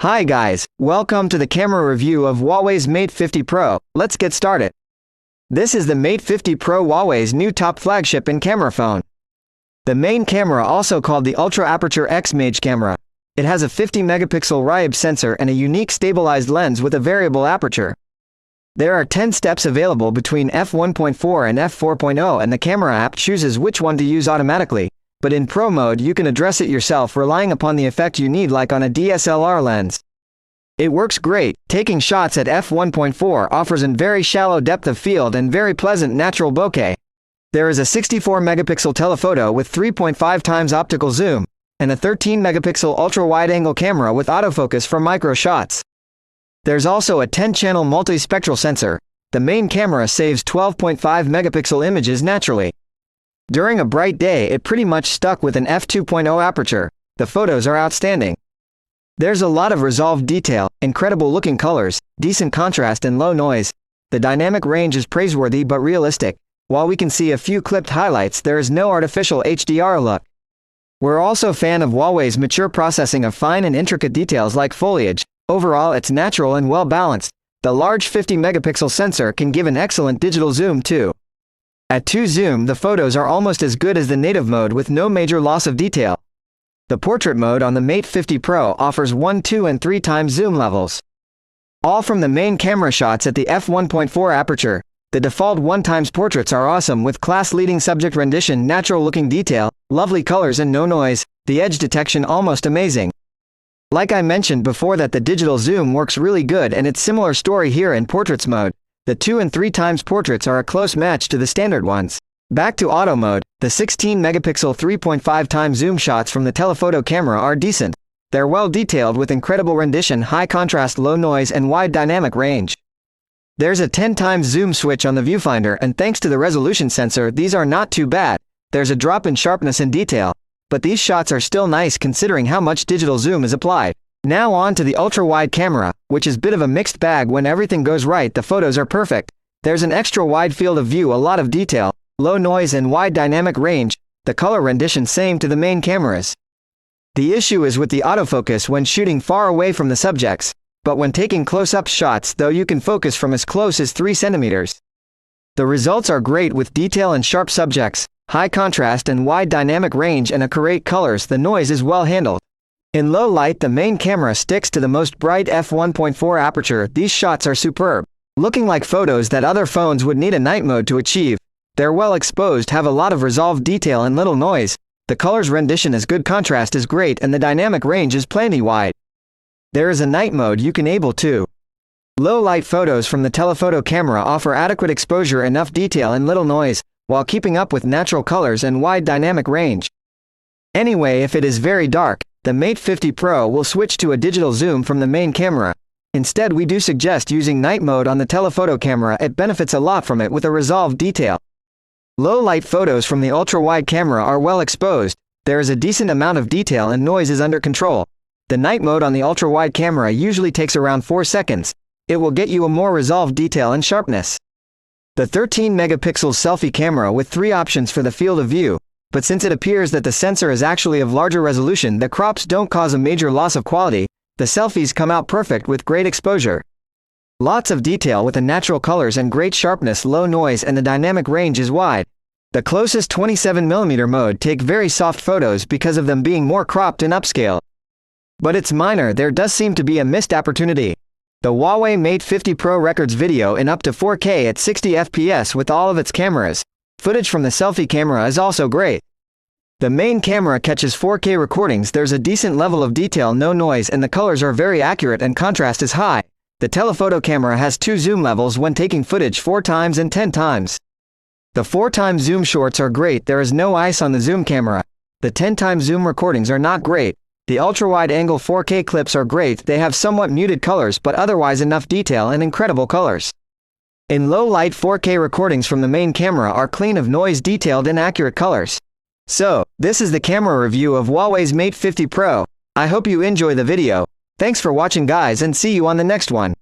Hi guys, welcome to the camera review of Huawei's Mate 50 Pro. Let's get started. This is the Mate 50 Pro, Huawei's new top flagship and camera phone. The main camera, also called the Ultra Aperture X-Mage camera. It has a 50-megapixel Huawei sensor and a unique stabilized lens with a variable aperture. There are 10 steps available between f1.4 and f4.0, and the camera app chooses which one to use automatically. But in Pro mode you can address it yourself, relying upon the effect you need, like on a DSLR lens. It works great. Taking shots at f1.4 offers a very shallow depth of field and very pleasant natural bokeh. There is a 64-megapixel telephoto with 3.5 times optical zoom, and a 13-megapixel ultra-wide-angle camera with autofocus for micro shots. There's also a 10-channel multispectral sensor. The main camera saves 12.5 megapixel images naturally. During a bright day it pretty much stuck with an f2.0 aperture. The photos are outstanding. There's a lot of resolved detail, incredible looking colors, decent contrast and low noise. The dynamic range is praiseworthy but realistic. While we can see a few clipped highlights, there is no artificial HDR look. We're also a fan of Huawei's mature processing of fine and intricate details like foliage. Overall it's natural and well balanced. The large 50-megapixel sensor can give an excellent digital zoom too. At 2 zoom the photos are almost as good as the native mode with no major loss of detail. The portrait mode on the Mate 50 Pro offers 1, 2 and 3 times zoom levels. All from the main camera shots at the f1.4 aperture. The default 1 times portraits are awesome with class-leading subject rendition, natural looking detail, lovely colors and no noise. The edge detection almost amazing. Like I mentioned before that the digital zoom works really good, and it's similar story here in portraits mode. The 2 and 3 times portraits are a close match to the standard ones. Back to auto mode, the 16-megapixel 3.5 times zoom shots from the telephoto camera are decent. They're well detailed with incredible rendition, high contrast, low noise and wide dynamic range. There's a 10 times zoom switch on the viewfinder, and thanks to the resolution sensor these are not too bad. There's a drop in sharpness and detail, but these shots are still nice considering how much digital zoom is applied. Now on to the ultra-wide camera, which is a bit of a mixed bag. When everything goes right the photos are perfect. There's an extra wide field of view, a lot of detail, low noise and wide dynamic range. The color rendition same to the main cameras. The issue is with the autofocus when shooting far away from the subjects, but when taking close-up shots though you can focus from as close as 3 centimeters. The results are great with detail and sharp subjects, high contrast and wide dynamic range and accurate colors. The noise is well handled. In low light the main camera sticks to the most bright f1.4 aperture. These shots are superb, looking like photos that other phones would need a night mode to achieve. They're well exposed, have a lot of resolved detail and little noise. The colors rendition is good, contrast is great and the dynamic range is plenty wide. There is a night mode you can enable too. Low light photos from the telephoto camera offer adequate exposure, enough detail and little noise, while keeping up with natural colors and wide dynamic range. Anyway, if it is very dark, the Mate 50 Pro will switch to a digital zoom from the main camera. Instead we do suggest using night mode on the telephoto camera. It benefits a lot from it with a resolved detail. Low light photos from the ultra-wide camera are well exposed. There is a decent amount of detail and noise is under control. The night mode on the ultra-wide camera usually takes around 4 seconds. It will get you a more resolved detail and sharpness. The 13-megapixel selfie camera with 3 options for the field of view. But since it appears that the sensor is actually of larger resolution, the crops don't cause a major loss of quality. The selfies come out perfect with great exposure. Lots of detail with the natural colors and great sharpness, low noise and the dynamic range is wide. The closest 27mm mode take very soft photos because of them being more cropped and upscale. But it's minor, there does seem to be a missed opportunity. The Huawei Mate 50 Pro records video in up to 4K at 60 FPS with all of its cameras. Footage from the selfie camera is also great. The main camera catches 4K recordings. There's a decent level of detail, no noise and the colors are very accurate and contrast is high. The telephoto camera has 2 zoom levels when taking footage, 4 times and 10 times. The 4 times zoom shots are great. There is no ice on the zoom camera. The 10 times zoom recordings are not great. The ultra-wide angle 4K clips are great. They have somewhat muted colors but otherwise enough detail and incredible colors. In low light 4K recordings from the main camera are clean of noise, detailed and accurate colors. So, this is the camera review of Huawei's Mate 50 Pro. I hope you enjoy the video. Thanks for watching guys and see you on the next one.